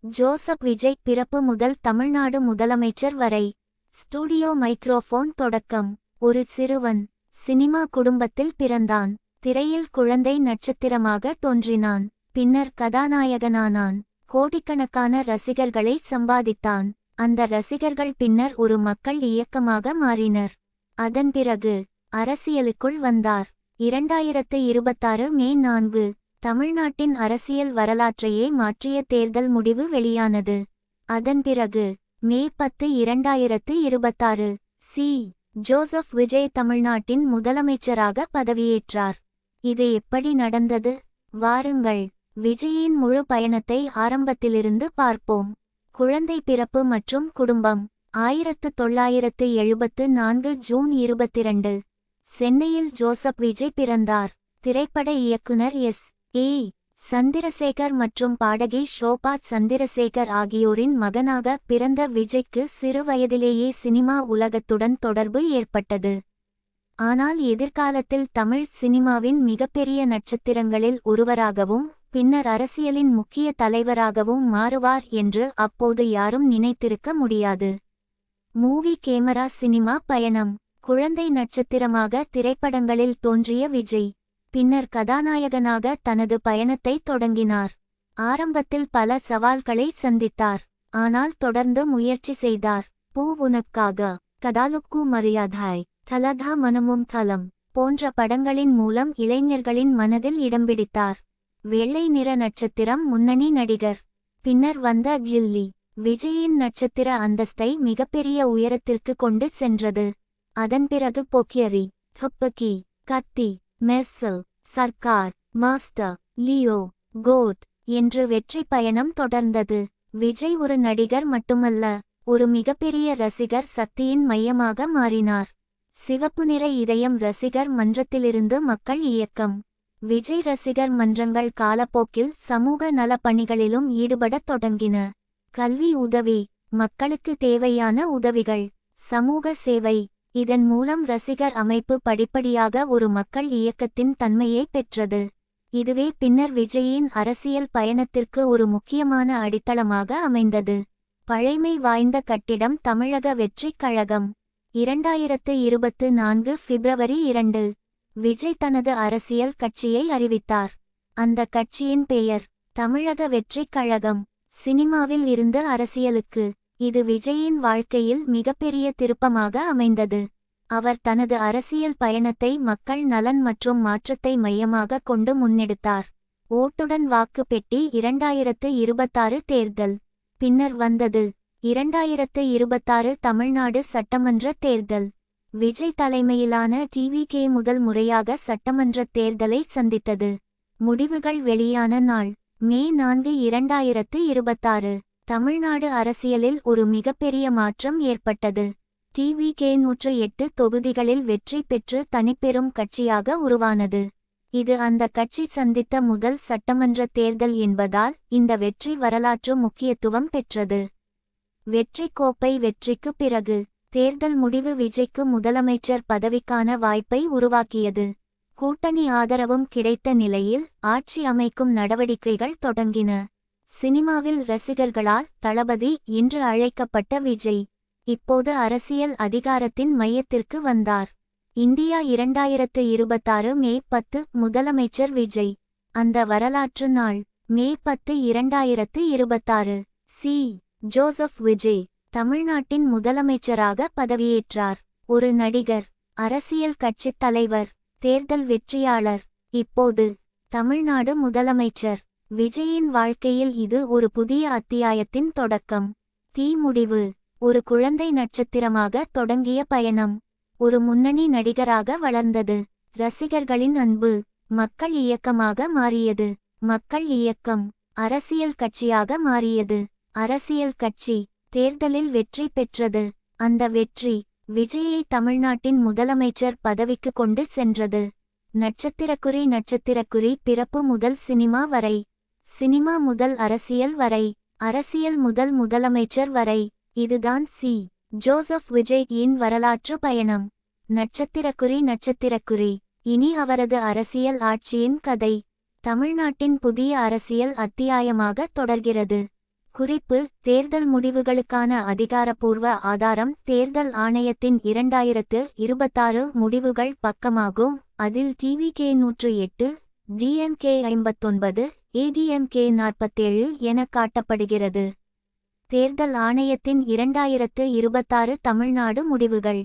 Joseph Vijay பிறப்பு முதல் தமிழ்நாடு முதலமைச்சர் வரை. ஸ்டூடியோ மைக்ரோஃபோன் தொடக்கம். ஒரு சிறுவன் சினிமா குடும்பத்தில் பிறந்தான். திரையில் குழந்தை நட்சத்திரமாக தோன்றினான். பின்னர் கதாநாயகனானான். கோடிக்கணக்கான ரசிகர்களை சம்பாதித்தான். அந்த ரசிகர்கள் பின்னர் ஒரு மக்கள் இயக்கமாக மாறினர். அதன் பிறகு அரசியலுக்குள் வந்தார். 2026 மே 4 தமிழ்நாட்டின் அரசியல் வரலாற்றையே மாற்றிய தேர்தல் முடிவு வெளியானது. அதன் பிறகு மே 10 2026 சி. ஜோசப் விஜய் தமிழ்நாட்டின் முதலமைச்சராக பதவியேற்றார். இது எப்படி நடந்தது? வாருங்கள், விஜயின் முழு பயணத்தை ஆரம்பத்திலிருந்து பார்ப்போம். குழந்தை பிறப்பு மற்றும் குடும்பம். 1974 ஜூன் 22 சென்னையில் ஜோசப் விஜய் பிறந்தார். திரைப்பட இயக்குனர் எஸ்.ஏ. சந்திரசேகர் மற்றும் பாடகி ஷோபா சந்திரசேகர் ஆகியோரின் மகனாக பிறந்த விஜய்க்கு சிறு வயதிலேயே சினிமா உலகத்துடன் தொடர்பு ஏற்பட்டது. ஆனால் எதிர்காலத்தில் தமிழ் சினிமாவின் மிகப்பெரிய நட்சத்திரங்களில் ஒருவராகவும் பின்னர் அரசியலின் முக்கிய தலைவராகவும் மாறுவார் என்று அப்போது யாரும் நினைத்திருக்க முடியாது. மூவி கேமரா சினிமா பயணம். குழந்தை நட்சத்திரமாக திரைப்படங்களில் தோன்றிய விஜய் பின்னர் கதாநாயகனாக தனது பயணத்தை தொடங்கினார். ஆரம்பத்தில் பல சவால்களை சந்தித்தார். ஆனால் தொடர்ந்து முயற்சி செய்தார். பூ உனக்காக, கதாலுக்கு மரியாதாய், தலதா மனமும் தலம் போன்ற படங்களின் மூலம் இளைஞர்களின் மனதில் இடம் பிடித்தார். வெள்ளை நிற நட்சத்திரம் முன்னணி நடிகர். பின்னர் வந்த கில்லி விஜயின் நட்சத்திர அந்தஸ்தை மிகப்பெரிய உயரத்திற்கு கொண்டு சென்றது. அதன் பிறகு Pokkiri, Thuppakki, Kaththi, Mersal, Sarkar, Master, Leo, GOAT என்று வெற்றி பயணம் தொடர்ந்தது. விஜய் ஒரு நடிகர் மட்டுமல்ல, ஒரு மிகப்பெரிய ரசிகர் சக்தியின் மையமாக மாறினார். சிவப்பு நிற இதயம் ரசிகர் மன்றத்திலிருந்து மக்கள் இயக்கம். விஜய் ரசிகர் மன்றங்கள் காலப்போக்கில் சமூக நல பணிகளிலும் ஈடுபடத் தொடங்கின. கல்வி உதவி, மக்களுக்கு தேவையான உதவிகள், சமூக சேவை. இதன் மூலம் ரசிகர் அமைப்பு படிப்படியாக ஒரு மக்கள் இயக்கத்தின் தன்மையை பெற்றது. இதுவே பின்னர் விஜயின் அரசியல் பயணத்திற்கு ஒரு முக்கியமான அடித்தளமாக அமைந்தது. பழைமை வாய்ந்த கட்டிடம் தமிழக வெற்றிக் கழகம். 2024 பிப்ரவரி 2 விஜய் தனது அரசியல் கட்சியை அறிவித்தார். அந்த கட்சியின் பெயர் தமிழக வெற்றிக் கழகம். சினிமாவில் இருந்து அரசியலுக்கு இது விஜயின் வாழ்க்கையில் மிகப்பெரிய திருப்பமாக அமைந்தது. அவர் தனது அரசியல் பயணத்தை மக்கள் நலன் மற்றும் மாற்றத்தை மையமாக கொண்டு முன்னெடுத்தார். ஓட்டுடன் வாக்கு பெட்டி. 2026 தேர்தல். பின்னர் வந்தது 2026 தமிழ்நாடு சட்டமன்ற தேர்தல். விஜய் தலைமையிலான டிவிகே முதல் முறையாக சட்டமன்ற தேர்தலை சந்தித்தது. முடிவுகள் வெளியான நாள் மே 4 2026 தமிழ்நாடு அரசியலில் ஒரு மிகப்பெரிய மாற்றம் ஏற்பட்டது. டிவிகே 108 தொகுதிகளில் வெற்றி பெற்று தனிப்பெரும் கட்சியாக உருவானது. இது அந்த கட்சி சந்தித்த முதல் சட்டமன்ற தேர்தல் என்பதால் இந்த வெற்றி வரலாற்று முக்கியத்துவம் பெற்றது. வெற்றி கோப்பை. வெற்றிக்கு பிறகு தேர்தல் முடிவு விஜய்க்கு முதலமைச்சர் பதவிக்கான வாய்ப்பை உருவாக்கியது. கூட்டணி ஆதரவும் கிடைத்த நிலையில் ஆட்சி அமைக்கும் நடவடிக்கைகள் தொடங்கின. சினிமாவில் ரசிகர்களால் தளபதி என்று அழைக்கப்பட்ட விஜய் இப்போது அரசியல் அதிகாரத்தின் மையத்திற்கு வந்தார். இந்தியா 2026 மே 10 முதலமைச்சர் விஜய். அந்த வரலாற்று நாள் மே 10 2026 சி. ஜோசப் விஜய் தமிழ்நாட்டின் முதலமைச்சராக பதவியேற்றார். ஒரு நடிகர், அரசியல் கட்சித் தலைவர், தேர்தல் வெற்றியாளர், இப்போது தமிழ்நாடு முதலமைச்சர். விஜயின் வாழ்க்கையில் இது ஒரு புதிய அத்தியாயத்தின் தொடக்கம். முடிவு. ஒரு குழந்தை நட்சத்திரமாக தொடங்கிய பயணம் ஒரு முன்னணி நடிகராக வளர்ந்தது. ரசிகர்களின் அன்பு மக்கள் இயக்கமாக மாறியது. மக்கள் இயக்கம் அரசியல் கட்சியாக மாறியது. அரசியல் கட்சி தேர்தலில் வெற்றி பெற்றது. அந்த வெற்றி விஜயை தமிழ்நாட்டின் முதலமைச்சர் பதவிக்கு கொண்டு சென்றது. நட்சத்திரக்குறி பிறப்பு முதல் சினிமா வரை, சினிமா முதல் அரசியல் வரை, அரசியல் முதல் முதலமைச்சர் வரை. இதுதான் சி. ஜோசப் விஜயின் வரலாற்று பயணம். நட்சத்திரக்குறி. இனி அவரது அரசியல் ஆட்சியின் கதை தமிழ்நாட்டின் புதிய அரசியல் அத்தியாயமாக தொடர்கிறது. குறிப்பு: தேர்தல் முடிவுகளுக்கான அதிகாரப்பூர்வ ஆதாரம் தேர்தல் ஆணையத்தின் 2026 முடிவுகள் பக்கமாகும். அதில் டிவிகே 108, டிஎம்கே 59, ஏடிஎம்கே 47 என காட்டப்படுகிறது. தேர்தல் ஆணையத்தின் 2026 தமிழ்நாடு முடிவுகள்.